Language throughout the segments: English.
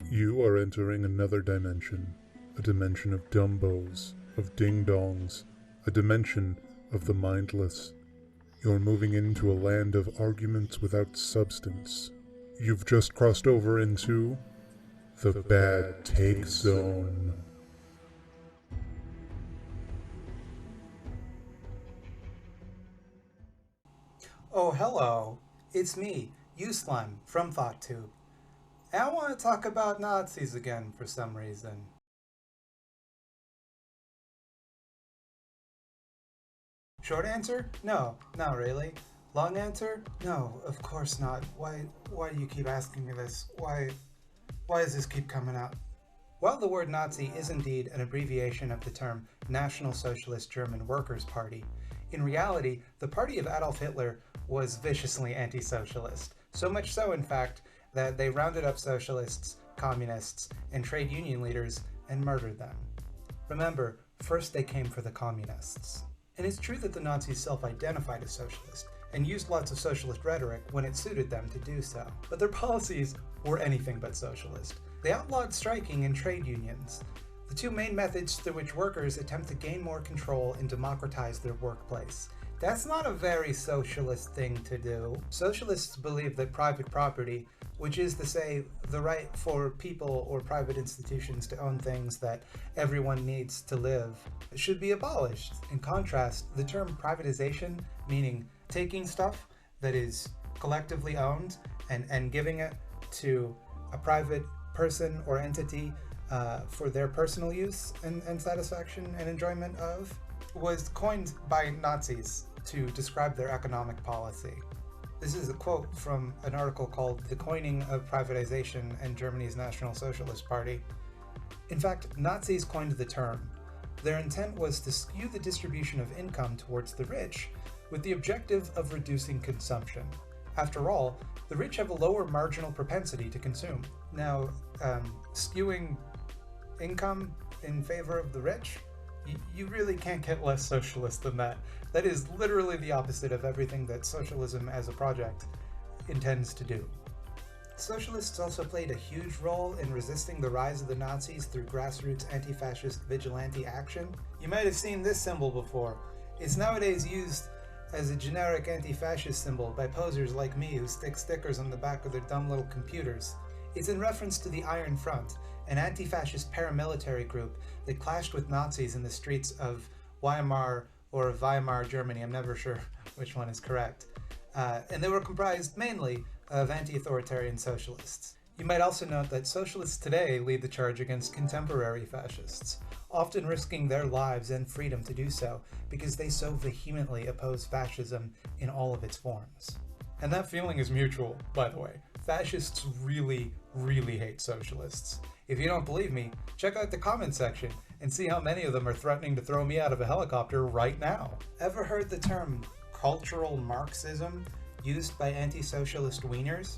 You are entering another dimension, a dimension of dumbos, of ding-dongs, a dimension of the mindless. You're moving into a land of arguments without substance. You've just crossed over into the bad take zone. Oh, hello. It's me, Uslan from ThoughtTube. And I want to talk about Nazis again for some reason. Short answer? No, not really. Long answer? No, of course not. Why do you keep asking me this? Why does this keep coming up? While the word Nazi is indeed an abbreviation of the term National Socialist German Workers' Party, in reality, the party of Adolf Hitler was viciously anti-socialist. So much so, in fact, that they rounded up socialists, communists, and trade union leaders and murdered them. Remember, first they came for the communists. And it's true that the Nazis self-identified as socialist and used lots of socialist rhetoric when it suited them to do so. But their policies were anything but socialist. They outlawed striking in trade unions, the two main methods through which workers attempt to gain more control and democratize their workplace. That's not a very socialist thing to do. Socialists believe that private property, which is to say the right for people or private institutions to own things that everyone needs to live, should be abolished. In contrast, the term privatization, meaning taking stuff that is collectively owned and giving it to a private person or entity for their personal use and satisfaction and enjoyment of, was coined by Nazis to describe their economic policy. This is a quote from an article called The Coining of Privatization and Germany's National Socialist Party. In fact, Nazis coined the term. Their intent was to skew the distribution of income towards the rich with the objective of reducing consumption. After all, the rich have a lower marginal propensity to consume. Now, skewing income in favor of the rich? You really can't get less socialist than that. That is literally the opposite of everything that socialism as a project intends to do. Socialists also played a huge role in resisting the rise of the Nazis through grassroots anti-fascist vigilante action. You might have seen this symbol before. It's nowadays used as a generic anti-fascist symbol by posers like me who stick stickers on the back of their dumb little computers. It's in reference to the Iron Front, an anti-fascist paramilitary group that clashed with Nazis in the streets of Weimar or Weimar, Germany. I'm never sure which one is correct. And they were comprised mainly of anti-authoritarian socialists. You might also note that socialists today lead the charge against contemporary fascists, often risking their lives and freedom to do so because they so vehemently oppose fascism in all of its forms. And that feeling is mutual, by the way. Fascists really, really hate socialists. If you don't believe me, check out the comment section and see how many of them are threatening to throw me out of a helicopter right now. Ever heard the term cultural Marxism used by anti-socialist wieners?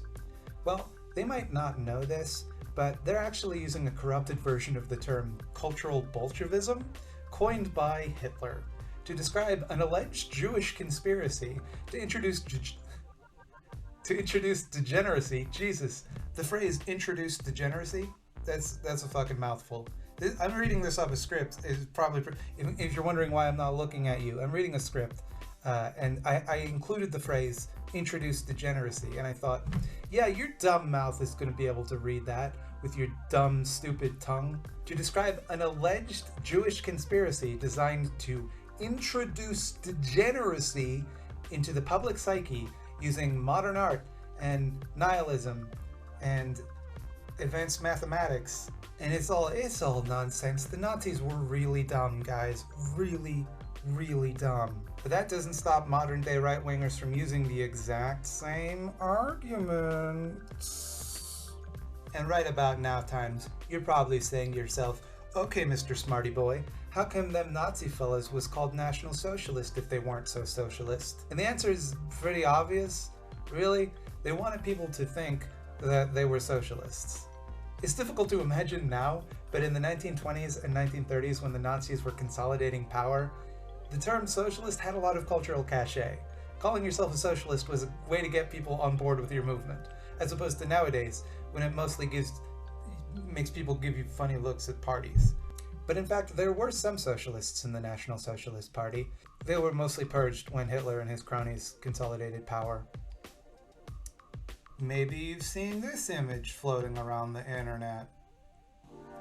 Well, they might not know this, but they're actually using a corrupted version of the term cultural Bolshevism, coined by Hitler, to describe an alleged Jewish conspiracy to introduce degeneracy. Jesus, the phrase introduce degeneracy? That's a fucking mouthful. I'm reading this off a script. Is probably if you're wondering why I'm not looking at you, I'm reading a script, and I included the phrase introduce degeneracy, and I thought, yeah, your dumb mouth is going to be able to read that with your dumb, stupid tongue to describe an alleged Jewish conspiracy designed to introduce degeneracy into the public psyche using modern art and nihilism and advanced mathematics. And it's all nonsense. The Nazis were really dumb, guys. Really, really dumb. But that doesn't stop modern day right-wingers from using the exact same arguments. And right about now times, you're probably saying to yourself, okay, Mr. Smarty Boy, how come them Nazi fellas was called National Socialist if they weren't so socialist? And the answer is pretty obvious. Really, they wanted people to think that they were socialists. It's difficult to imagine now, but in the 1920s and 1930s when the Nazis were consolidating power, the term socialist had a lot of cultural cachet. Calling yourself a socialist was a way to get people on board with your movement, as opposed to nowadays, when it mostly gives makes people give you funny looks at parties. But in fact, there were some socialists in the National Socialist Party. They were mostly purged when Hitler and his cronies consolidated power. Maybe you've seen this image floating around the internet.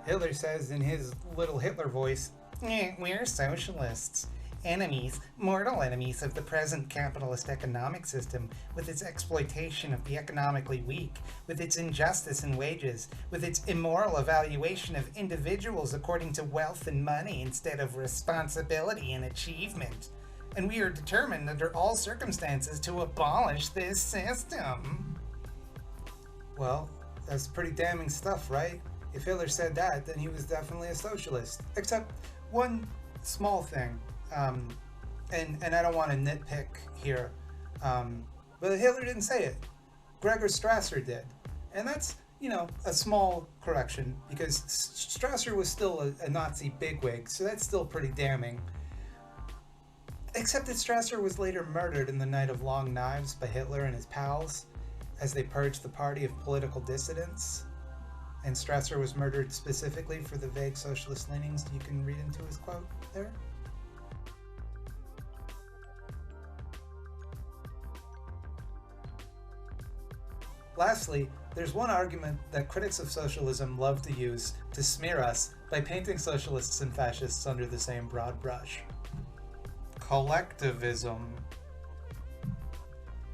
Hitler says in his little Hitler voice, "We're socialists. Enemies, mortal enemies of the present capitalist economic system, with its exploitation of the economically weak, with its injustice in wages, with its immoral evaluation of individuals according to wealth and money instead of responsibility and achievement. And we are determined under all circumstances to abolish this system." Well, that's pretty damning stuff, right? If Hitler said that, then he was definitely a socialist. Except one small thing. And I don't want to nitpick here, but Hitler didn't say it. Gregor Strasser did. And that's, a small correction, because Strasser was still a Nazi bigwig, so that's still pretty damning. Except that Strasser was later murdered in the Night of Long Knives by Hitler and his pals, as they purged the party of political dissidents. And Strasser was murdered specifically for the vague socialist leanings you can read into his quote there. Lastly, there's one argument that critics of socialism love to use to smear us by painting socialists and fascists under the same broad brush. Collectivism.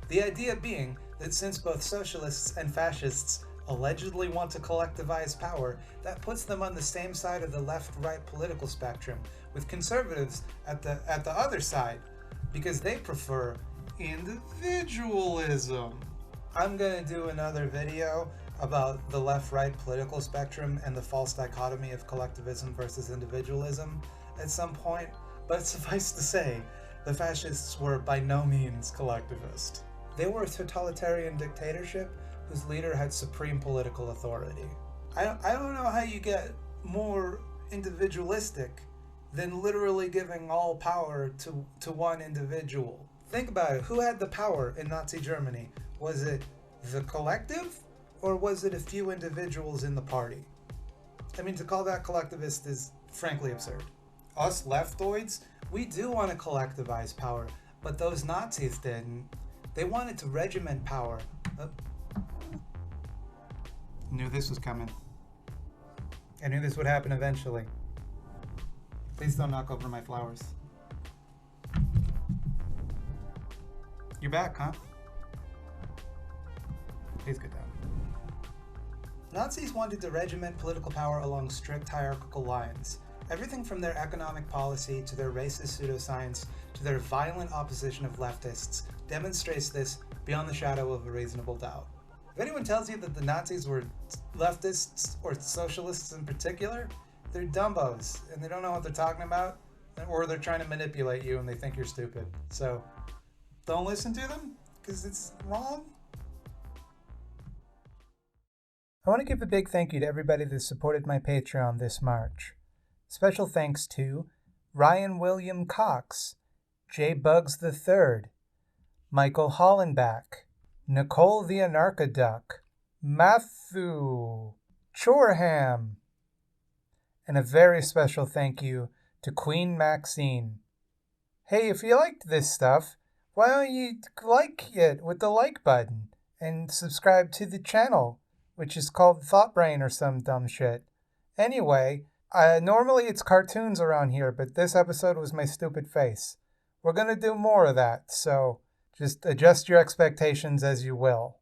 The idea being that since both socialists and fascists allegedly want to collectivize power, that puts them on the same side of the left-right political spectrum, with conservatives at the other side, because they prefer individualism. I'm going to do another video about the left-right political spectrum and the false dichotomy of collectivism versus individualism at some point, but suffice to say, the fascists were by no means collectivist. They were a totalitarian dictatorship whose leader had supreme political authority. I don't know how you get more individualistic than literally giving all power to one individual. Think about it. Who had the power in Nazi Germany? Was it the collective, or was it a few individuals in the party? I mean, to call that collectivist is frankly absurd. Us leftoids, we do want to collectivize power, but those Nazis didn't. They wanted to regiment power. Knew this was coming. I knew this would happen eventually. Please don't knock over my flowers. You're back, huh? Please get down. Nazis wanted to regiment political power along strict hierarchical lines. Everything from their economic policy to their racist pseudoscience to their violent opposition of leftists demonstrates this beyond the shadow of a reasonable doubt. If anyone tells you that the Nazis were leftists, or socialists in particular, they're dumbos and they don't know what they're talking about, or they're trying to manipulate you and they think you're stupid. So don't listen to them, because it's wrong. I want to give a big thank you to everybody that supported my Patreon this March. Special thanks to Ryan William Cox, J. Bugs III, Michael Hollenbach, Nicole the Anarchaduck, Matthew, Chorham, and a very special thank you to Queen Maxine. Hey, if you liked this stuff, why don't you like it with the like button and subscribe to the channel, which is called Thought Brain or some dumb shit. Anyway, normally it's cartoons around here, but this episode was my stupid face. We're going to do more of that, so just adjust your expectations as you will.